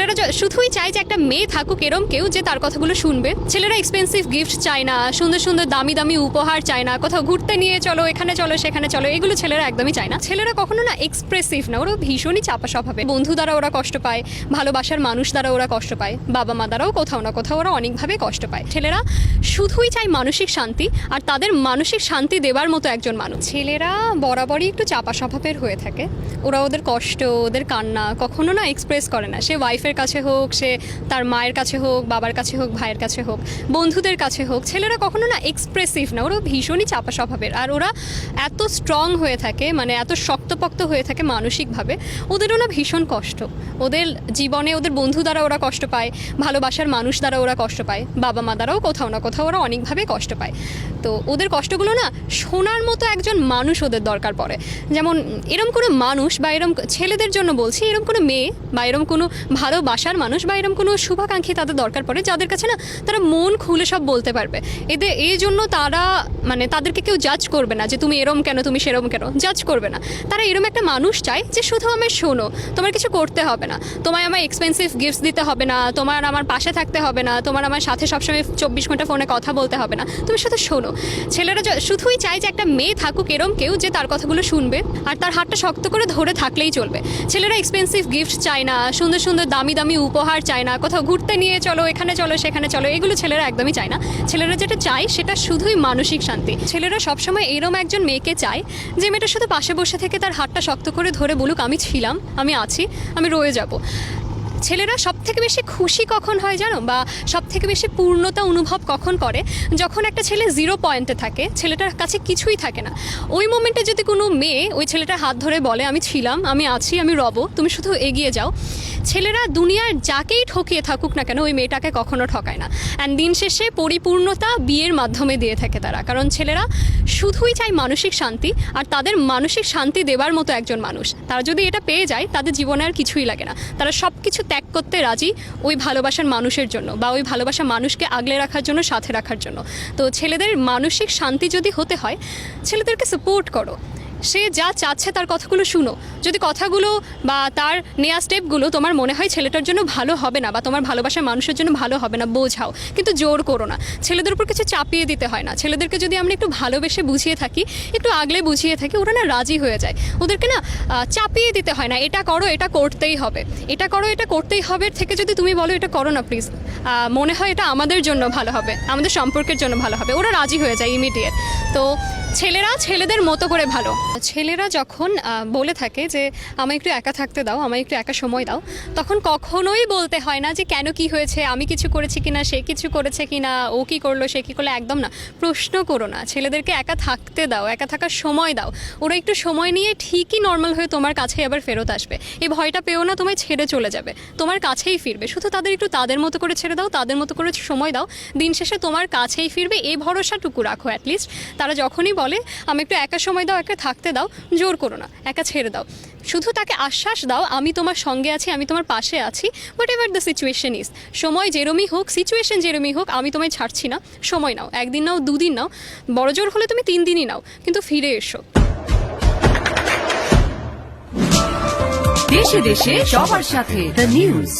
ছেলেরা শুধুই চায় যে একটা মেয়ে থাকুক এরম কেউ যে তার কথাগুলো শুনবে। ছেলেরা এক্সপেন্সিভ গিফট চায় না, সুন্দর সুন্দর দামি দামি উপহার চায় না, কোথাও ঘুরতে নিয়ে চলো, এখানে চলো সেখানে চলো, এগুলো ছেলেরা একদমই চায় না। ছেলেরা কখনো না এক্সপ্রেসিভ না, ওরা ভীষণই চাপা স্বভাবে। বন্ধু দ্বারা ওরা কষ্ট পায়, ভালোবাসার মানুষ দ্বারা ওরা কষ্ট পায়, বাবা মা দ্বারাও কোথাও না কোথাও ওরা অনেকভাবে কষ্ট পায়। ছেলেরা শুধুই চায় মানসিক শান্তি, আর তাদের মানসিক শান্তি দেবার মতো একজন মানুষ। ছেলেরা বরাবরই একটু চাপা স্বভাবের হয়ে থাকে। ওরা ওদের কষ্ট, ওদের কান্না কখনো না এক্সপ্রেস করে না। সে ওয়াইফের কাছে হোক, সে তার মায়ের কাছে হোক, বাবার কাছে হোক, ভাইয়ের কাছে হোক, বন্ধুদের কাছে হোক, ছেলেরা কখনো না এক্সপ্রেসিভ না, ওরা ভীষণই চাপা স্বভাবের। আর ওরা এত স্ট্রং হয়ে থাকে, মানে এত শক্তপোক্ত হয়ে থাকে মানসিকভাবে, ওদেরও না ভীষণ কষ্ট। ওদের জীবনে ওদের বন্ধু দ্বারা ওরা কষ্ট পায়, ভালোবাসার মানুষ দ্বারা ওরা কষ্ট পায়, বাবা মা দ্বারাও কোথাও না কোথাও ওরা অনেকভাবে কষ্ট পায়। তো ওদের কষ্টগুলো না শোনার মতো একজন মানুষ ওদের দরকার পড়ে। যেমন এরম কোনো মানুষ, বা এরম ছেলেদের জন্য বলছি, এরম কোনো মেয়ে বা এরম কোনো ভালোবাসার মানুষ বা এরম কোনো শুভাকাঙ্ক্ষী তাদের দরকার পড়ে, যাদের কাছে না তারা মন খুলে সব বলতে পারবে। এই জন্য তারা, মানে তাদেরকে কেউ জাজ করবে না যে তুমি এরম কেন, তুমি সেরম কেন, জাজ করবে না। তারা এরম একটা মানুষ চায় যে শুধু আমায় শোনো, তোমার কিছু করতে হবে না, তোমায় আমায় এক্সপেন্সিভ গিফটস দিতে হবে না, তোমার আমার পাশে থাকতে হবে না, তোমার আমার সাথে সবসময় 24 ঘন্টা ফোনে কথা বলতে হবে না, তুমি শুধু শোনো। ছেলেরা শুধুই চায় যে একটা মেয়ে থাকুক এরম কেউ যে তার কথাগুলো শুনবে আর তার হাতটা শক্ত করে ধরে থাকলেই চলবে। ছেলেরা এক্সপেন্সিভ গিফট চায় না, সুন্দর সুন্দর দামি দামি উপহার চায় না, কোথাও ঘুরতে নিয়ে চলো, এখানে চলো সেখানে চলো, এগুলো ছেলেরা একদমই চায় না। ছেলেরা যেটা চায় সেটা শুধুই মানসিক শান্তি। ছেলেরা সবসময় এরম একজন মেয়েকে চায় যে মেয়েটা শুধু পাশে বসে থেকে তার হাতটা শক্ত করে ধরে বলুক আমি ছিলাম, আমি আছি, আমি রয়ে যাব। ছেলেরা সব থেকে বেশি খুশি কখন হয় জানো, বা সব থেকে বেশি পূর্ণতা অনুভব কখন করে, যখন একটা ছেলে 0 পয়েন্টে থাকে, ছেলেটার কাছে কিছুই থাকে না। ওই মোমেন্টে যদি কোনো মেয়ে ওই ছেলেটার হাত ধরে বলে আমি ছিলাম, আমি আছি, আমি রব, তুমি শুধু এগিয়ে যাও, ছেলেরা দুনিয়ার যাকেই ঠকিয়ে থাকুক না কেন ওই মেয়েটাকে কখনো ঠকায় না। অ্যান্ড দিন শেষে পরিপূর্ণতা বিয়ের মাধ্যমে দিয়ে থাকে তারা, কারণ ছেলেরা শুধুই চায় মানসিক শান্তি, আর তাদের মানসিক শান্তি দেবার মতো একজন মানুষ। তারা যদি এটা পেয়ে যায় তাদের জীবনে আর কিছুই লাগে না, তারা সব কিছু ত্যাগ করতে রাজি ওই ভালোবাসার মানুষের জন্য, বা ওই ভালোবাসার মানুষকে আগলে রাখার জন্য, সাথে রাখার জন্য। তো ছেলেদের মানসিক শান্তি যদি হতে হয়, ছেলেদেরকে সাপোর্ট করো। সে যা চাচ্ছে তার কথাগুলো শুনো। যদি কথাগুলো বা তার নেওয়া স্টেপগুলো তোমার মনে হয় ছেলেটার জন্য ভালো হবে না, বা তোমার ভালোবাসার মানুষের জন্য ভালো হবে না, বোঝাও, কিন্তু জোর করো না। ছেলেদের উপর কিছু চাপিয়ে দিতে হয় না। ছেলেদেরকে যদি আমরা একটু ভালোবেসে বুঝিয়ে থাকি, একটু আগলে বুঝিয়ে থাকি, ওরা না রাজি হয়ে যায়। ওদেরকে না চাপিয়ে দিতে হয় না, এটা করো, এটা করতেই হবে, এটা করো, এটা করতেই হবে থেকে যদি তুমি বলো এটা করো না প্লিজ, মনে হয় এটা আমাদের জন্য ভালো হবে, আমাদের সম্পর্কের জন্য ভালো হবে, ওরা রাজি হয়ে যায় ইমিডিয়েট। তো ছেলেরা ছেলেদের মতো করে ভালো। ছেলেরা যখন বলে থাকে যে আমায় একটু একা থাকতে দাও, আমায় একটু একা সময় দাও, তখন কখনোই বলতে হয় না যে কেন, কি হয়েছে, আমি কিছু করেছি কিনা, সে কিছু করেছে কিনা, ও কি করলো, সে কি করলো, একদম না। প্রশ্ন করো না, ছেলেদেরকে একা থাকতে দাও, একা থাকার সময় দাও। ওরা একটু সময় নিয়ে ঠিকই নর্মাল হয়ে তোমার কাছেই আবার ফেরত আসবে। এই ভয়টা পেও না তোমায় ছেড়ে চলে যাবে, তোমার কাছেই ফিরবে। শুধু তাদের একটু তাদের মতো করে ছেড়ে দাও, তাদের মতো করে সময় দাও, দিন শেষে তোমার কাছেই ফিরবে, এই ভরসাটুকু রাখো। অ্যাটলিস্ট তারা যখনই বলে আমি একটু একা সময় দাও, একা থাকতে দাও, জোর করো না, একা ছেড়ে দাও। শুধু তাকে আশ্বাস দাও আমি তোমার সঙ্গে আছি, আমি তোমার পাশে আছি, what ever the situation is. সময় যেরমই হোক, সিচুয়েশন যেরমই হোক, আমি তোমায় ছাড়ছি না। সময় নাও, 1 দিন নাও, 2 দিন নাও, বড় জোর হলে তুমি 3 দিনই নাও, কিন্তু ফিরে এসো। দেশে দেশে সবার সাথে দ্য নিউজ।